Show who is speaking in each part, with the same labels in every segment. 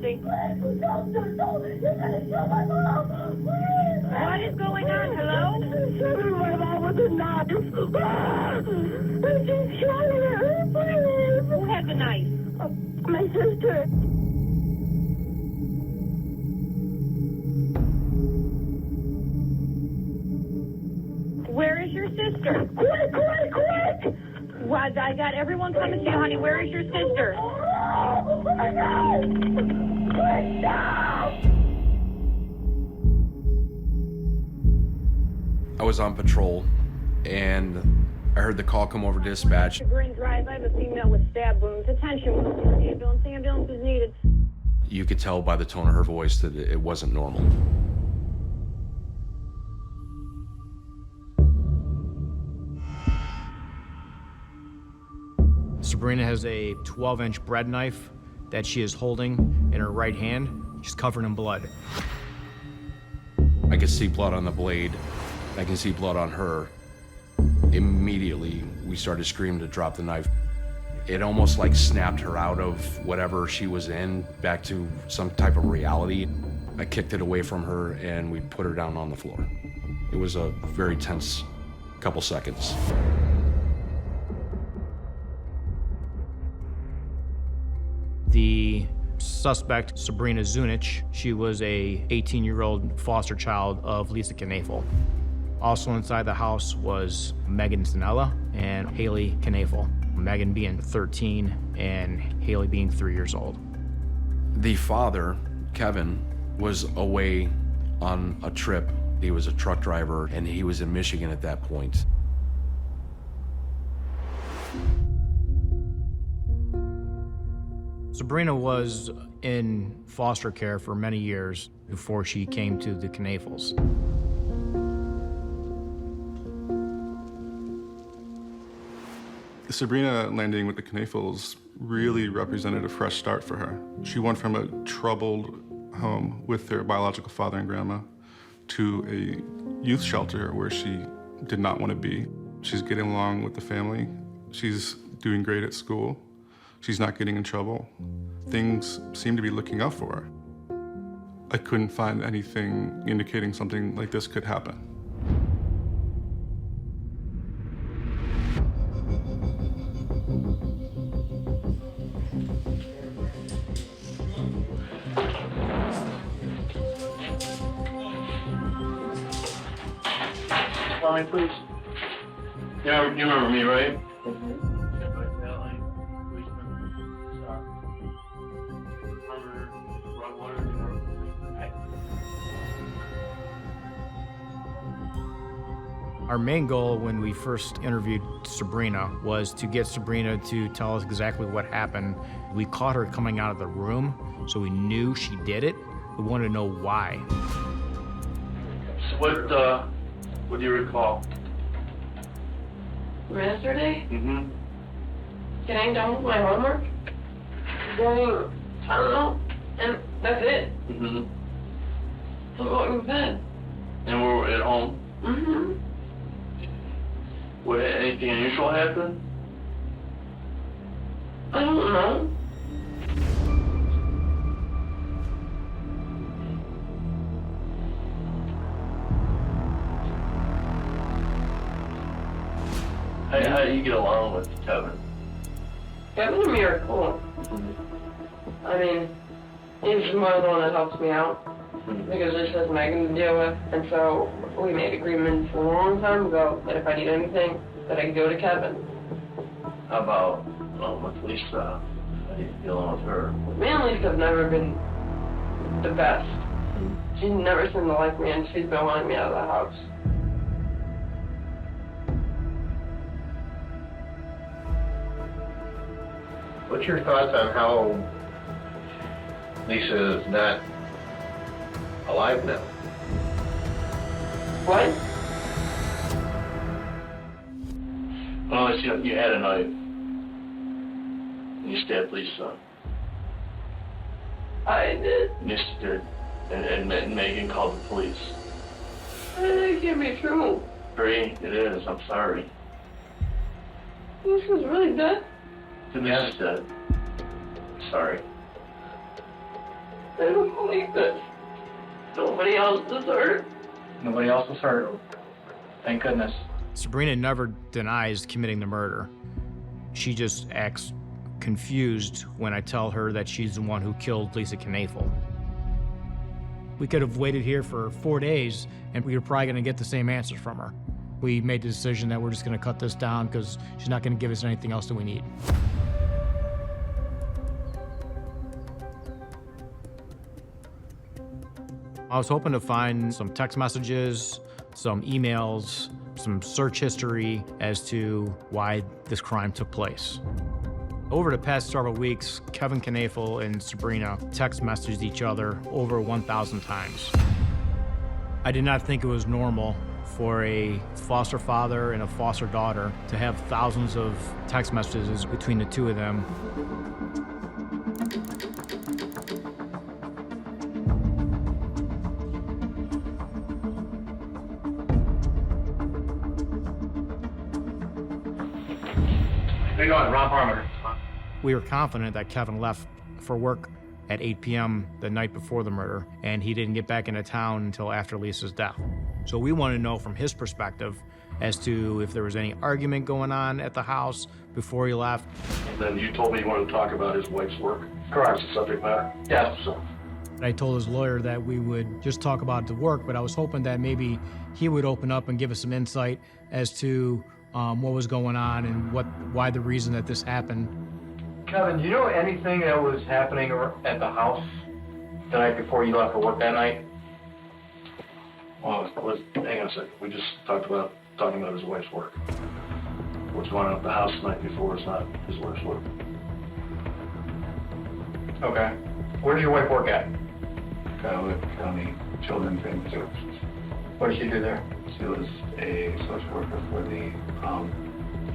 Speaker 1: emergency. What is going on? Hello?
Speaker 2: My mom with a knife. She's killing her. Please.
Speaker 1: Who has a knife?
Speaker 2: My sister.
Speaker 1: Where is your sister?
Speaker 2: Quick!
Speaker 1: What? I got everyone coming to you, honey. Where is your sister?
Speaker 2: Oh, my God! Quick, now!
Speaker 3: I was on patrol, and I heard the call come over dispatch.
Speaker 1: Green Drive, I have a female with stab wounds. Attention, ambulance is needed.
Speaker 3: You could tell by the tone of her voice that it wasn't normal.
Speaker 4: Sabrina has a 12-inch bread knife that she is holding in her right hand. She's covered in blood.
Speaker 3: I could see blood on the blade. I can see blood on her. Immediately, we started screaming to drop the knife. It almost like snapped her out of whatever she was in, back to some type of reality. I kicked it away from her and we put her down on the floor. It was a very tense couple seconds.
Speaker 4: The suspect, Sabrina Zunich, she was a 18-year-old foster child of Lisa Knafel. Also inside the house was Megan Zanella and Haley Knafel, Megan being 13 and Haley being 3 years old.
Speaker 3: The father, Kevin, was away on a trip. He was a truck driver and he was in Michigan at that point.
Speaker 4: Sabrina was in foster care for many years before she came to the Knafels.
Speaker 5: Sabrina landing with the Knafels really represented a fresh start for her. She went from a troubled home with her biological father and grandma to a youth shelter where she did not want to be. She's getting along with the family. She's doing great at school. She's not getting in trouble. Things seem to be looking up for her. I couldn't find anything indicating something like this could happen.
Speaker 6: Call me, please. Yeah, you remember me, right?
Speaker 4: Our main goal when we first interviewed Sabrina was to get Sabrina to tell us exactly what happened. We caught her coming out of the room, so we knew she did it. We wanted to know why.
Speaker 6: So what do you recall?
Speaker 7: Yesterday?
Speaker 6: Mm-hmm.
Speaker 7: Getting done with my homework? Going, I don't know, and that's it.
Speaker 6: Mm-hmm.
Speaker 7: I'm going to bed.
Speaker 6: And we're at home?
Speaker 7: Mm-hmm.
Speaker 6: What, anything unusual happen?
Speaker 7: I don't know.
Speaker 6: How do you get along with Kevin?
Speaker 7: Kevin and me are cool. I mean, he's more the one that helps me out. Because this has Megan to deal with, and so we made agreements a long time ago that if I need anything, that I can go to Kevin.
Speaker 6: How about with Lisa? How do you dealing with her?
Speaker 7: Me and Lisa have never been the best. She's never seemed to like me, and she's been wanting me out of the house.
Speaker 8: What's your thoughts on how Lisa is not alive now?
Speaker 7: What?
Speaker 6: Well, you had a knife. And you stabbed Lisa.
Speaker 7: I did.
Speaker 6: Yes, you did. And Megan called the police.
Speaker 7: That can't be true.
Speaker 6: Bree, it is. I'm sorry.
Speaker 7: Lisa's really dead?
Speaker 6: Lisa's dead. Sorry.
Speaker 7: I don't believe this. Nobody else is hurt.
Speaker 9: Nobody else was hurt. Thank goodness.
Speaker 4: Sabrina never denies committing the murder. She just acts confused when I tell her that she's the one who killed Lisa Knafel. We could have waited here for 4 days and we were probably gonna get the same answers from her. We made the decision that we're just gonna cut this down because she's not gonna give us anything else that we need. I was hoping to find some text messages, some emails, some search history as to why this crime took place. Over the past several weeks, Kevin Knafel and Sabrina text messaged each other over 1,000 times. I did not think it was normal for a foster father and a foster daughter to have thousands of text messages between the two of them.
Speaker 9: How you going? Rob Harmer.
Speaker 4: We were confident that Kevin left for work at 8 p.m. the night before the murder, and he didn't get back into town until after Lisa's death. So we want to know from his perspective as to if there was any argument going on at the house before he left.
Speaker 6: Then you told me you wanted to talk about his wife's work.
Speaker 9: Correct.
Speaker 6: That's the subject matter?
Speaker 9: Yes.
Speaker 6: So,
Speaker 4: I told his lawyer that we would just talk about the work, but I was hoping that maybe he would open up and give us some insight as to what was going on and why the reason that this happened.
Speaker 9: Kevin, do you know anything that was happening at the house the night before you left for work that night?
Speaker 6: well, hang on a second. We just talking about his wife's work. What's going on at the house the night before is not his wife's work.
Speaker 9: Okay. Where does your wife work at?
Speaker 10: County Children's Family Services.
Speaker 9: What does she do there?
Speaker 10: She was a social worker for the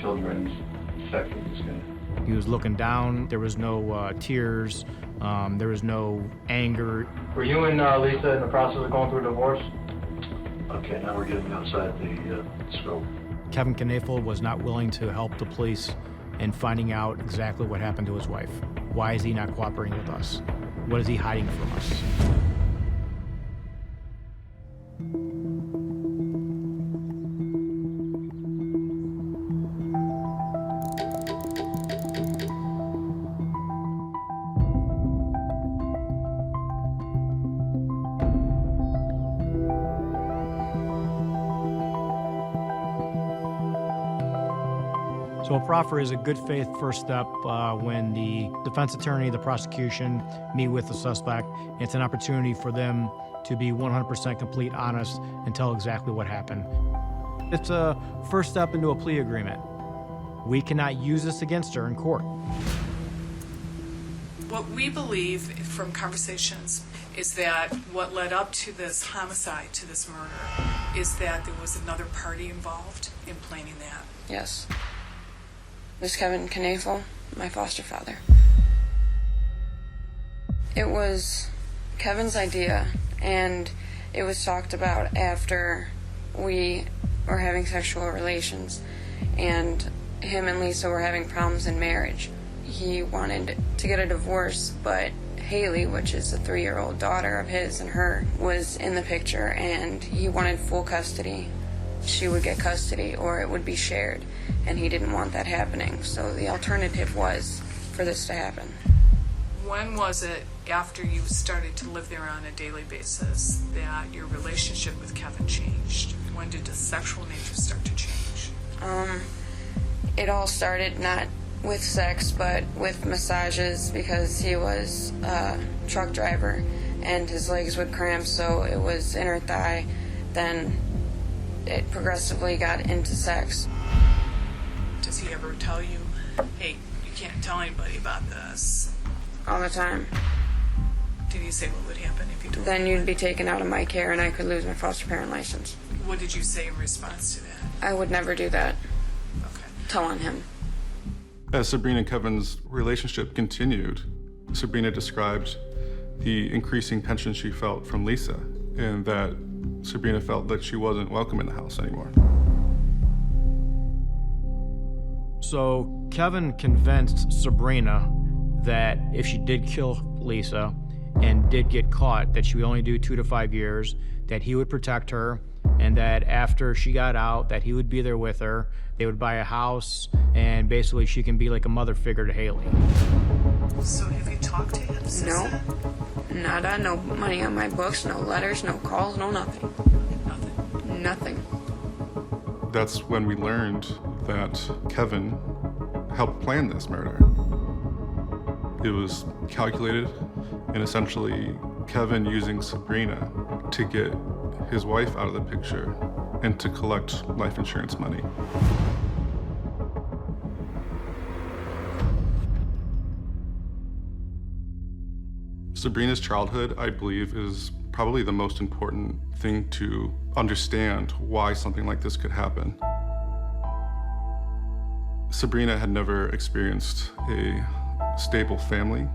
Speaker 10: children's section.
Speaker 4: He was looking down. There was no tears. There was no anger.
Speaker 9: Were you and Lisa in the process of going through a divorce?
Speaker 6: Okay, now we're getting outside the scope.
Speaker 4: Kevin Knafel was not willing to help the police in finding out exactly what happened to his wife. Why is he not cooperating with us? What is he hiding from us? So a proffer is a good faith first step when the defense attorney, the prosecution meet with the suspect. It's an opportunity for them to be 100% complete, honest, and tell exactly what happened. It's a first step into a plea agreement. We cannot use this against her in court.
Speaker 11: What we believe from conversations is that what led up to this homicide, to this murder, is that there was another party involved in planning that.
Speaker 7: Yes. This Kevin Knafel, my foster father. It was Kevin's idea, and it was talked about after we were having sexual relations, and him and Lisa were having problems in marriage. He wanted to get a divorce, but Haley, which is a 3-year-old daughter of his and her, was in the picture, and he wanted full custody. She would get custody or it would be shared, and he didn't want that happening. So the alternative was for this to happen.
Speaker 11: When was it, after you started to live there on a daily basis, that your relationship with Kevin changed? When did the sexual nature start to change?
Speaker 7: It all started not with sex, but with massages, because he was a truck driver and his legs would cramp, so it was inner thigh. Then it progressively got into sex.
Speaker 11: Does he ever tell you, hey, you can't tell anybody about this?
Speaker 7: All the time.
Speaker 11: Did he say what would happen if you told
Speaker 7: Then
Speaker 11: him?
Speaker 7: you'd be taken out of my care and I could lose my foster parent license.
Speaker 11: What did you say in response to that?
Speaker 7: I would never do that.
Speaker 11: Okay.
Speaker 7: Tell on him.
Speaker 5: As Sabrina and Kevin's relationship continued, Sabrina described the increasing tension she felt from Lisa, and that Sabrina felt that she wasn't welcome in the house anymore.
Speaker 4: So Kevin convinced Sabrina that if she did kill Lisa, and did get caught, that she would only do 2 to 5 years, that he would protect her, and that after she got out, that he would be there with her. They would buy a house, and basically she can be like a mother figure to Haley.
Speaker 11: So have you talked to him since
Speaker 7: No.
Speaker 11: then?
Speaker 7: Nada, no money on my books, no letters, no calls, no nothing.
Speaker 11: Nothing.
Speaker 7: Nothing.
Speaker 5: That's when we learned that Kevin helped plan this murder. It was calculated, and essentially Kevin using Sabrina to get his wife out of the picture and to collect life insurance money. Sabrina's childhood, I believe, is probably the most important thing to understand why something like this could happen. Sabrina had never experienced a stable family,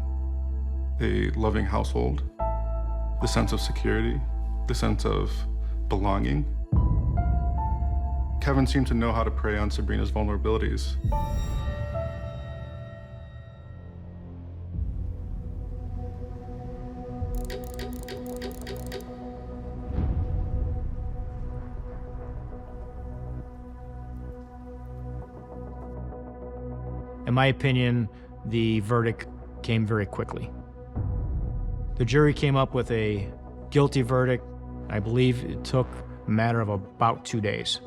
Speaker 5: a loving household, the sense of security, the sense of belonging. Kevin seemed to know how to prey on Sabrina's vulnerabilities.
Speaker 4: In my opinion, the verdict came very quickly. The jury came up with a guilty verdict. I believe it took a matter of about 2 days.